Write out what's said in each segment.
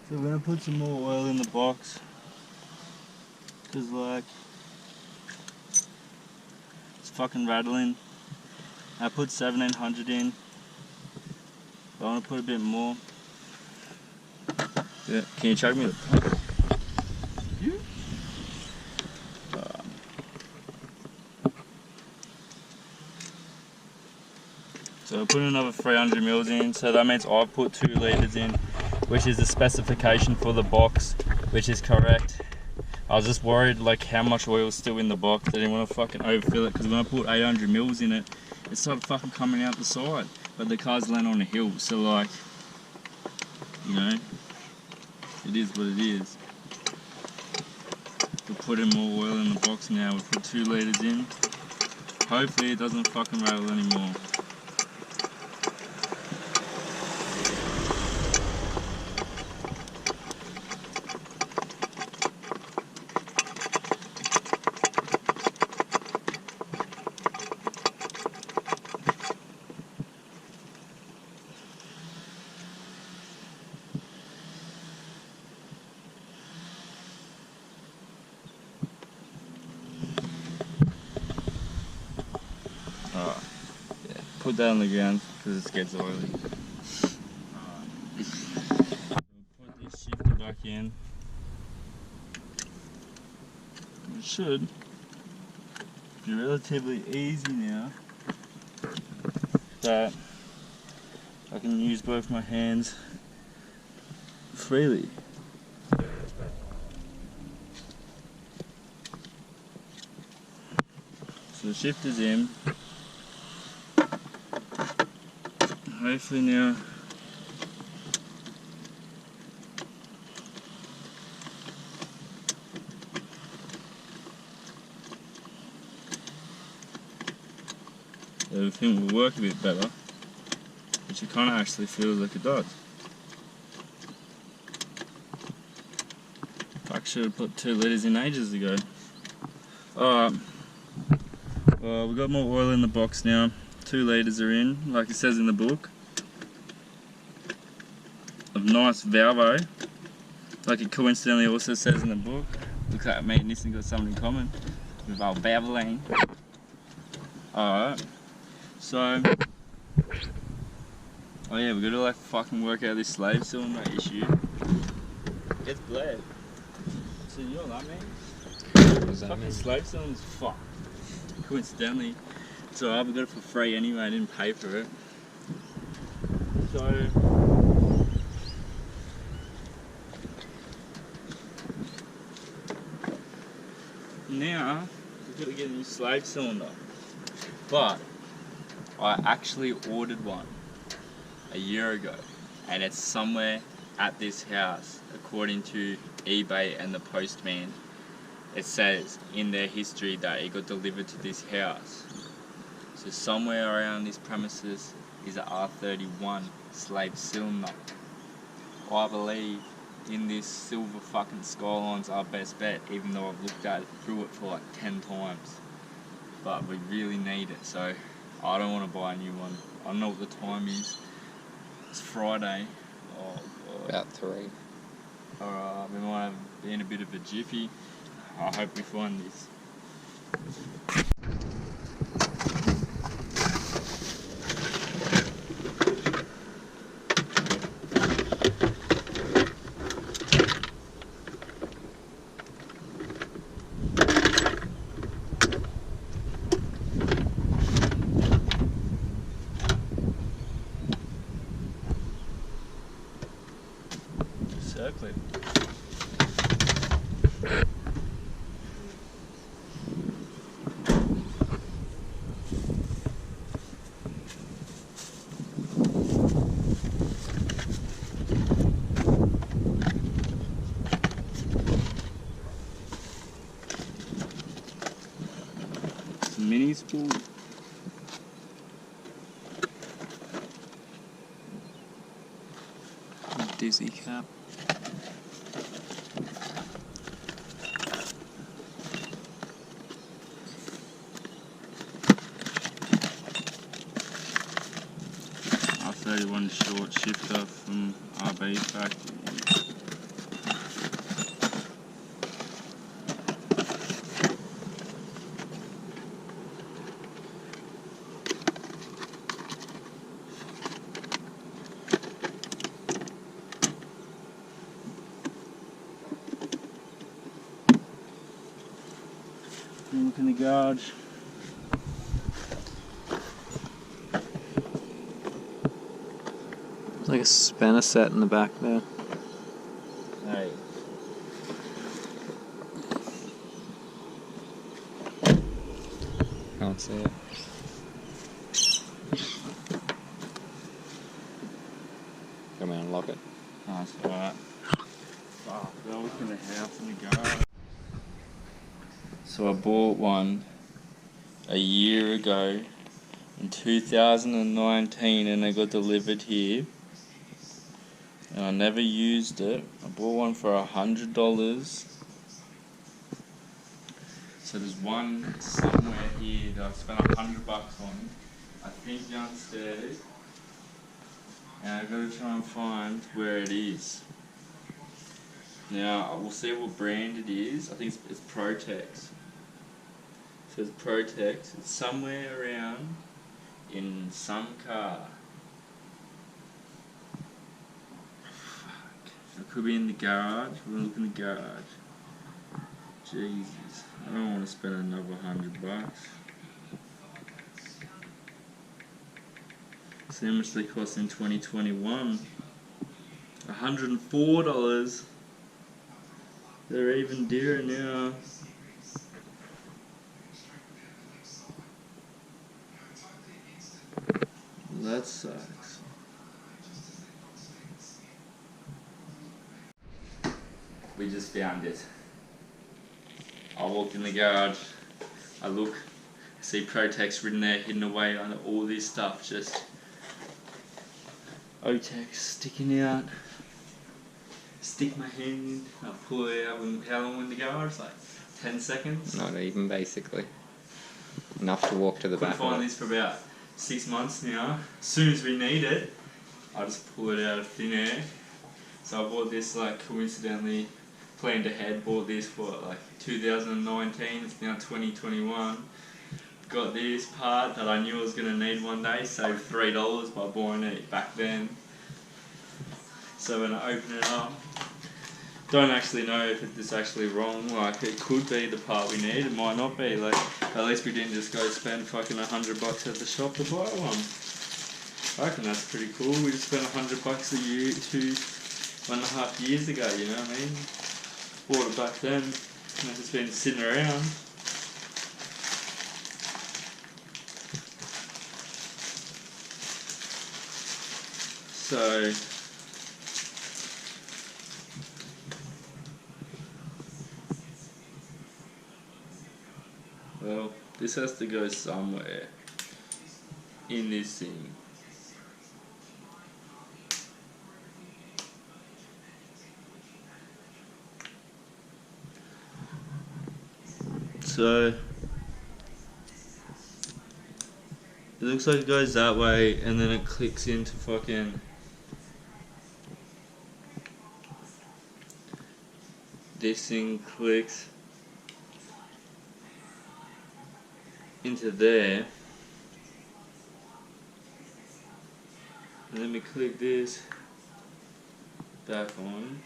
So we're gonna put some more oil in the box, cause like it's fucking rattling. I put 1700 in, but I want to put a bit more. Yeah, can you chuck me the pump? You? So I put another 300 mils in, so that means I put 2 litres in, which is the specification for the box, which is correct. I was just worried like how much oil is still in the box. I didn't want to fucking overfill it, because when I put 800 mils in it, it started fucking coming out the side. But the car's laying on a hill, so like, you know, it is what it is. We're putting more oil in the box now. We put 2 litres in. Hopefully it doesn't fucking rattle anymore. Put that on the ground because it gets oily. Put this shifter back in. It should be relatively easy now that I can use both my hands freely. So the shifter's in. Hopefully now everything will work a bit better, which it kind of actually feels like it does. I should have put 2 litres in ages ago. Alright, well, we've got more oil in the box now. 2 litres are in, like it says in the book. A nice valvo, like it coincidentally also says in the book. Looks like me and Nissan got something in common with our valvoline. Alright, so oh yeah, we gotta like fucking work out this slave cylinder issue. It's bled. So you know what that means? What does that fucking mean? slave cylinder's fucked. Coincidentally. So we got it for free anyway, I didn't pay for it. So now we've got to get a new slave cylinder. But I actually ordered one a year ago, and it's somewhere at this house. According to eBay and the postman, it says in their history that it got delivered to this house. So somewhere around this premises is an R31 slave cylinder. I believe in this silver fucking Skyline's our best bet, even though I've looked at it through it for like 10 times. But we really need it, so I don't want to buy a new one. I don't know what the time is. It's Friday. Oh God. About 3. Alright, we might be in a bit of a jiffy. I hope we find this. Circle it. Mini spool. dizzy cap. R31 short shifter from RB factory. Look in the garage. There's like a spanner set in the back there. Hey. Can't see it. Come out and lock it. That's alright. Fuck, they'll look in the house in the garage. So I bought one a year ago in 2019 and it got delivered here. And I never used it. I bought one for $100. So there's one somewhere here that I've spent $100 on. I think downstairs. And I've got to try and find where it is. Now, we'll see what brand it is. I think it's Protex. It says Protex. It's somewhere around in some car. Fuck. It could be in the garage. We're going to look in the garage. Jesus. I don't want to spend another $100. See how much they cost in 2021. $104. They're even dearer now. That sucks. We just found it. I walked in the garage, I look, I see Protex written there, hidden away under all this stuff, just Otex sticking out. Stick my hand in, I pull it out. How long in the garage? Like 10 seconds? Not even, basically. Enough to walk to the back. I've been finding this for about 6 months now. As soon as we need it, I just pull it out of thin air. So I bought this like coincidentally, planned ahead, bought this for like 2019, it's now 2021. Got this part that I knew I was going to need one day, saved $3 by buying it back then. So when I open it up, don't actually know if it's actually wrong, like it could be the part we need, it might not be, like at least we didn't just go spend fucking $100 at the shop to buy one. I reckon that's pretty cool, we just spent $100 a year, 1.5 years ago, you know what I mean? Bought it back then, and it's been sitting around. So well, this has to go somewhere in this thing. So it looks like it goes that way and then it clicks into fucking this thing, clicks into there, and then we click this back on.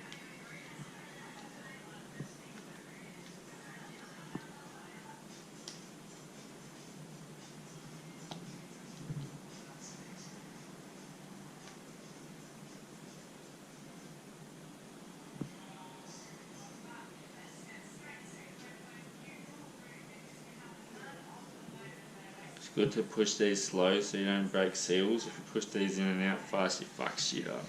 Good to push these slow so you don't break seals. If you push these in and out fast, you fuck shit up.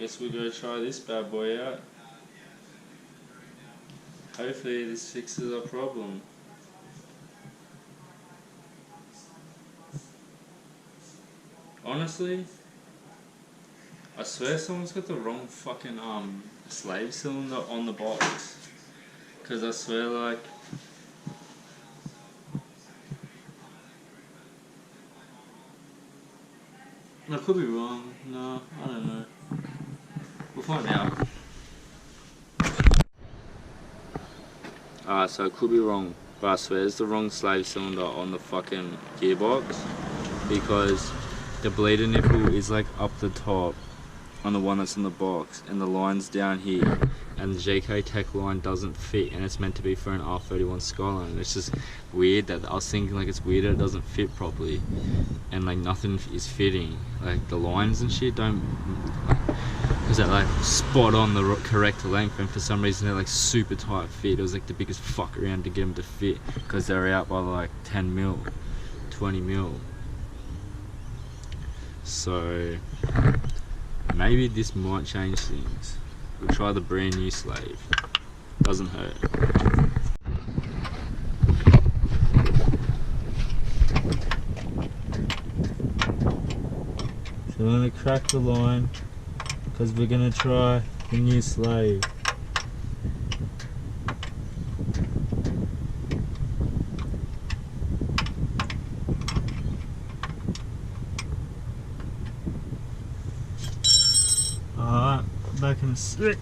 Guess we'll go try this bad boy out. Hopefully this fixes our problem. Honestly, I swear someone's got the wrong fucking slave cylinder on the box. Cause I swear like I could be wrong. No, I don't know. We'll find out. Alright, so I could be wrong, but I swear it's the wrong slave cylinder on the fucking gearbox, because the bleeder nipple is like up the top on the one that's in the box, and the line's down here, and the JK Tech line doesn't fit, and it's meant to be for an R31 Skyline. It's just weird that I was thinking like it's weird that it doesn't fit properly, and like nothing is fitting. Like the lines and shit don't, because they're like spot on the correct length, and for some reason they're like super tight fit. It was like the biggest fuck around to get them to fit, because they're out by like 10 mil, 20 mil. So maybe this might change things. We'll try the brand new slave. Doesn't hurt. So we're gonna crack the line because we're gonna try the new slave. Alright, back in a sec.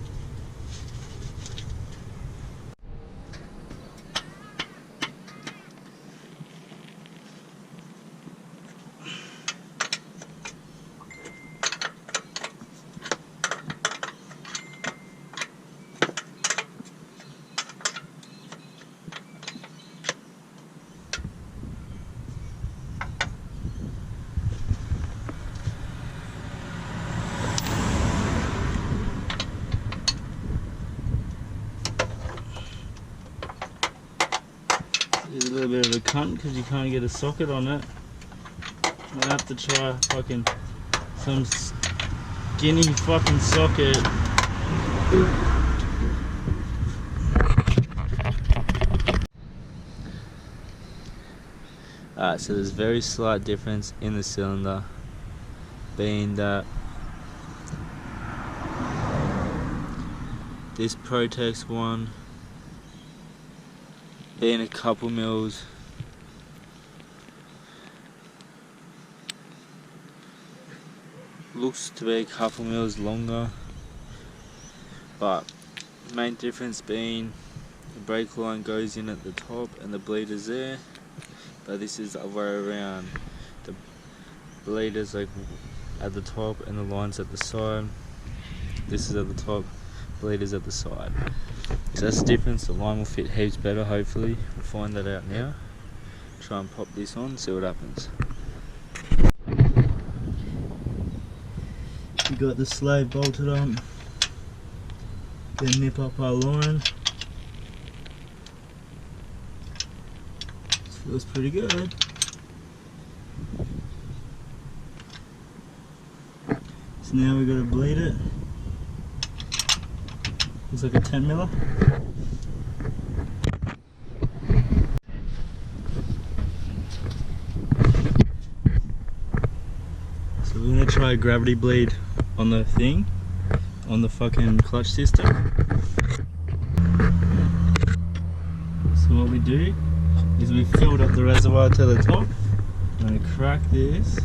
There's a little bit of a cunt because you can't get a socket on it. I'll have to try fucking some skinny fucking socket. Alright, so there's very slight difference in the cylinder, being that this Protex one being a couple mils looks to be a couple mils longer, but main difference being the brake line goes in at the top and the bleeder's there, but this is the other way around. The bleeder's like at the top and the line's at the side. This is at the top, bleeder's at the side. So that's the difference. The line will fit heaps better, hopefully. We'll find that out now. Try and pop this on, see what happens. We got the slave bolted on. Then nip up our line. This feels pretty good. So now we got to bleed it. Looks like a 10 miller. So we're gonna try a gravity bleed on the thing, on the fucking clutch system. So what we do is we filled up the reservoir to the top. I'm gonna crack this.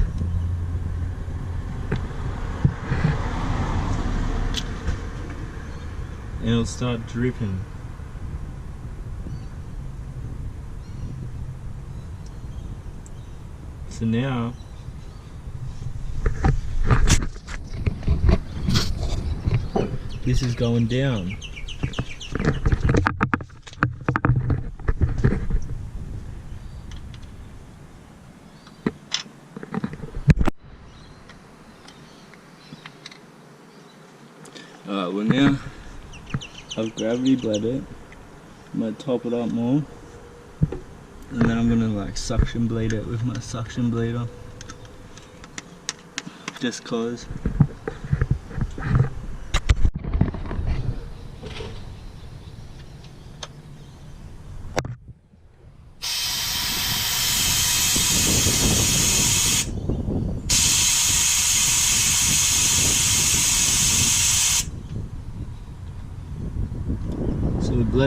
And it'll start dripping. So now this is going down. Alright, well now I've gravity bled it. I'm gonna top it up more, and then I'm gonna like suction bleed it with my suction bleeder, just cause.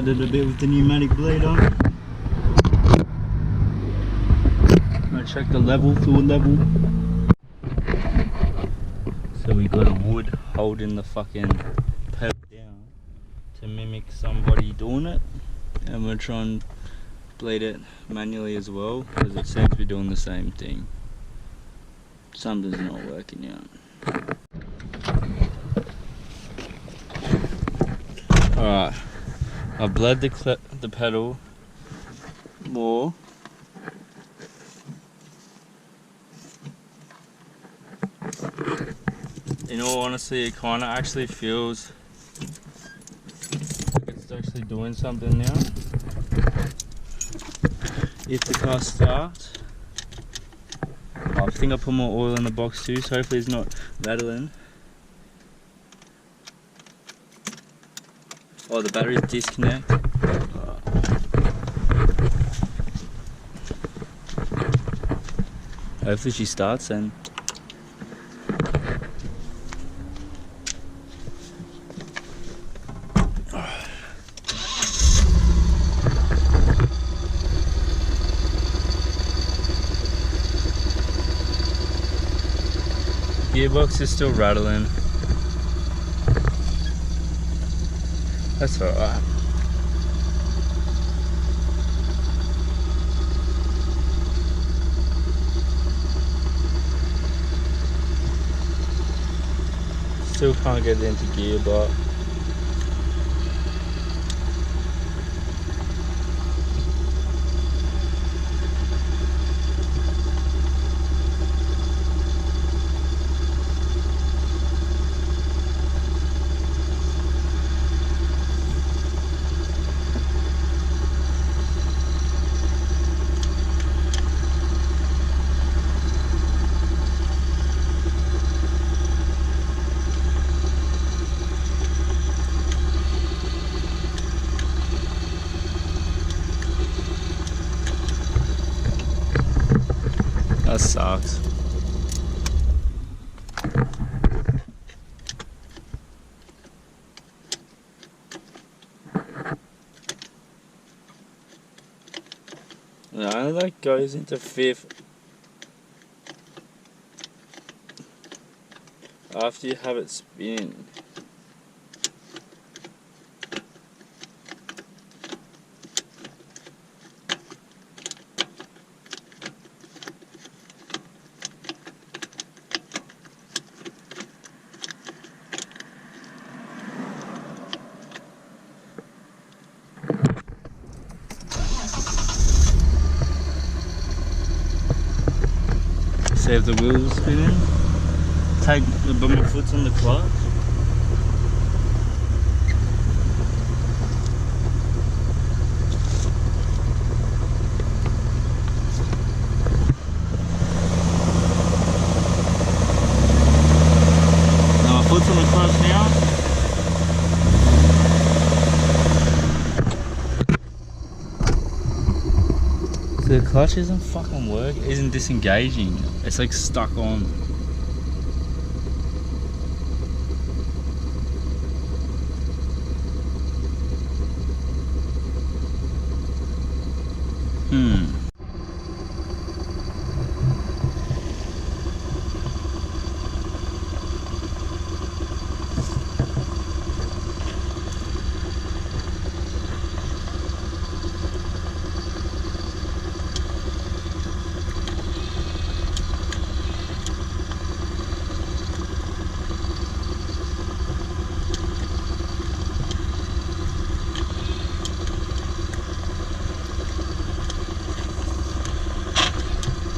bled it a bit with the pneumatic bleeder. I check the level, fluid level. So we got a wood holding the fucking pedal down to mimic somebody doing it, and we're trying to bleed it manually as well, because it seems to be doing the same thing. Something's not working out. Alright, I've bled the pedal more. In all honesty, it kind of actually feels like it's actually doing something now. If the car starts, I think I put more oil in the box too, so hopefully it's not rattling. Oh, the battery's disconnect. Hopefully she starts then. Gearbox is still rattling. That's alright. Still can't get it into gear, but that sucks. No, that goes into fifth after you have it spinning. See if the wheels are spinning. Take the bum of foot's on the clutch. Now my foot's on the clutch now. The clutch isn't fucking working, isn't disengaging. It's like stuck on.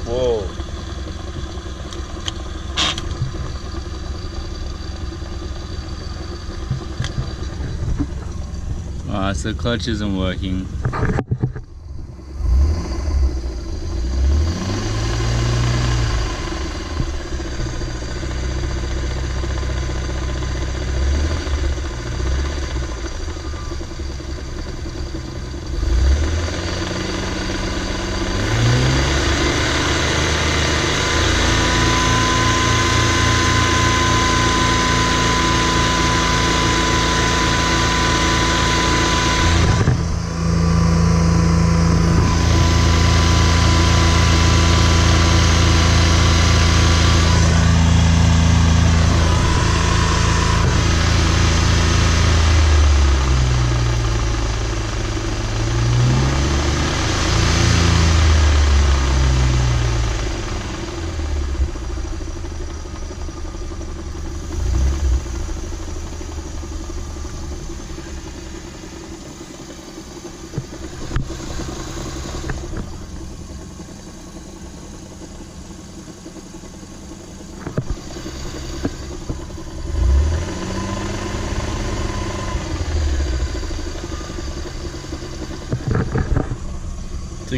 Whoa. Alright, so the clutch isn't working.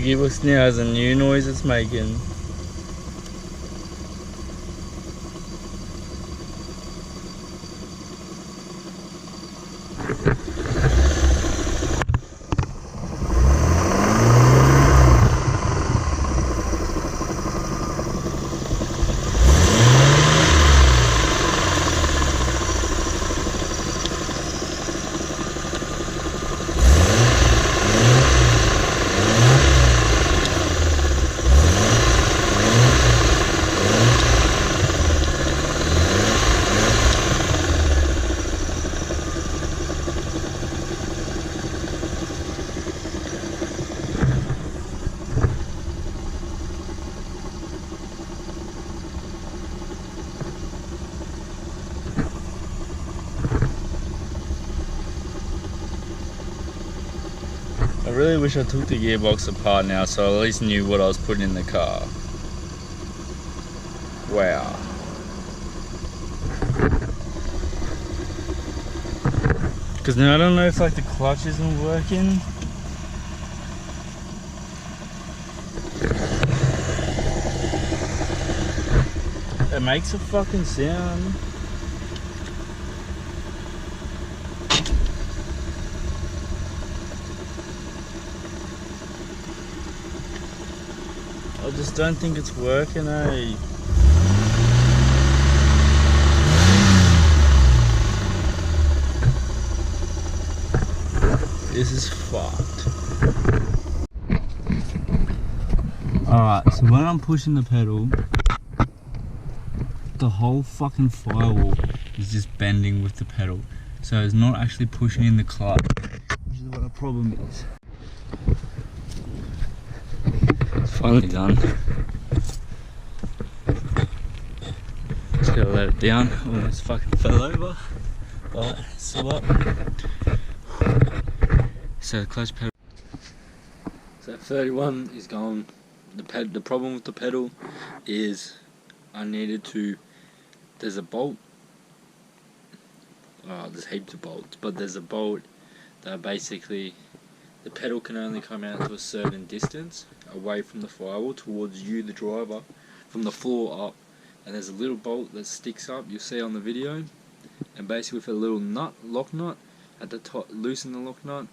the gearbox now has a new noise it's making. I really wish I took the gearbox apart now so I at least knew what I was putting in the car. Wow. Because now I don't know if like the clutch isn't working. It makes a fucking sound. I just don't think it's working, eh? This is fucked. Alright, so when I'm pushing the pedal, the whole fucking firewall is just bending with the pedal. So it's not actually pushing in the clutch, which is what the problem is. It's finally done. Just gotta let it down. Almost fucking fell over. But so what? So the clutch pedal. So 31 is gone. The problem with the pedal is I needed to. There's a bolt. There's heaps of bolts, but there's a bolt that basically the pedal can only come out to a certain distance away from the firewall towards you, the driver, from the floor up. And there's a little bolt that sticks up. You'll see on the video. And basically with a little nut, lock nut at the top, loosen the lock nut,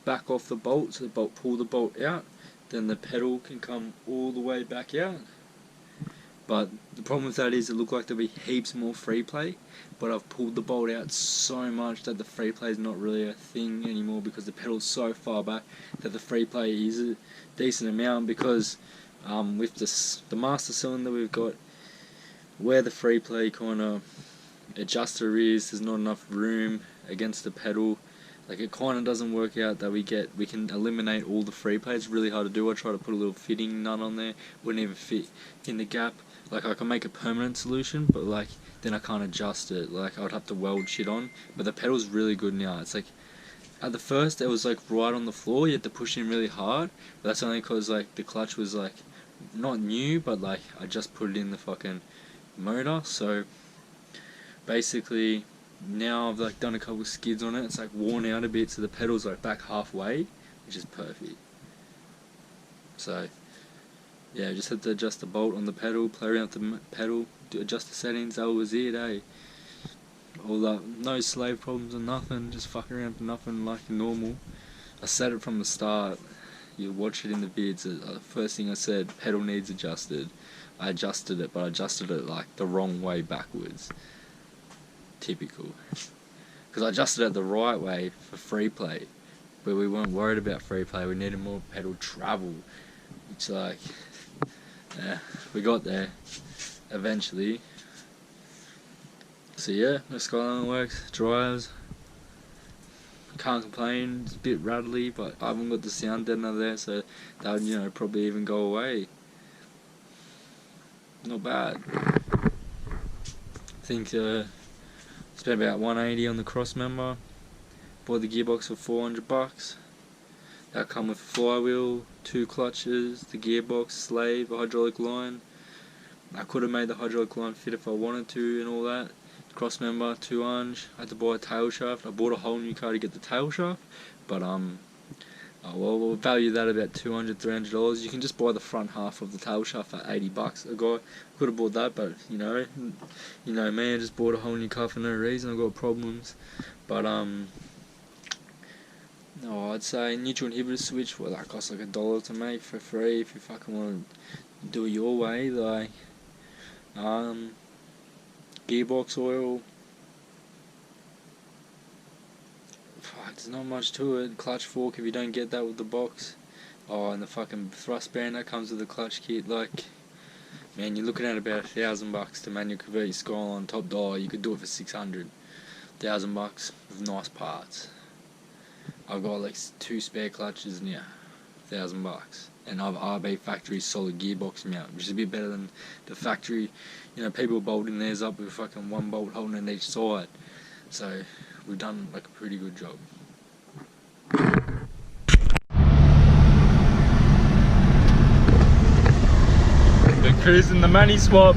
back off the bolt, so the bolt pull the bolt out. Then the pedal can come all the way back out. But the problem with that is it looked like there'll be heaps more free play, but I've pulled the bolt out so much that the free play is not really a thing anymore because the pedal's so far back that the free play is a decent amount because with the master cylinder we've got where the free play kind of adjuster is, there's not enough room against the pedal. Like it kind of doesn't work out that we can eliminate all the free play. It's really hard to do. I try to put a little fitting nut on there, wouldn't even fit in the gap. Like I can make a permanent solution, but like then I can't adjust it. Like I would have to weld shit on. But the pedal's really good now. It's like at the first it was like right on the floor. You had to push in really hard. But that's only because like the clutch was like not new, but like I just put it in the fucking motor. So basically now I've like done a couple of skids on it. It's like worn out a bit, so the pedal's like back halfway, which is perfect. So yeah, just had to adjust the bolt on the pedal, play around with the pedal, adjust the settings. That was it, eh? All that, no slave problems or nothing. Just fucking around for nothing like normal. I said it from the start. You watch it in the vids. The first thing I said, pedal needs adjusted. I adjusted it, but I adjusted it like the wrong way backwards. Typical. Because I adjusted it the right way for free play, but we weren't worried about free play. We needed more pedal travel. It's like, yeah, we got there eventually. So yeah, the skyline works, drives. Can't complain. It's a bit rattly, but I haven't got the sound deadener there, so that would probably even go away. Not bad. I think spent about 180 on the cross member. Bought the gearbox for $400. That come with a flywheel, 2 clutches, the gearbox, slave, a hydraulic line. I could have made the hydraulic line fit if I wanted to and all that. Cross member, 2 inch. I had to buy a tail shaft. I bought a whole new car to get the tail shaft, but Oh well, we'll value that about $200, $300. You can just buy the front half of the tail shaft for $80. A guy could have bought that, but you know me, I just bought a whole new car for no reason. I've got problems, but no, I'd say neutral inhibitor switch. Well, that costs like $1 to make for free if you fucking want to do it your way. Like, gearbox oil. Fuck, there's not much to it. Clutch fork if you don't get that with the box. Oh, and the fucking thrust band that comes with the clutch kit. Like, man, you're looking at about $1,000 to manual convert your Skyline top dollar. You could do it for $600. $1,000 with nice parts. I've got like 2 spare clutches now, $1,000, and I've RB factory solid gearbox mount, which is a bit better than the factory. You know, people are bolting theirs up with fucking 1 bolt holding it each side. So we've done like a pretty good job. We're cruising the money swap.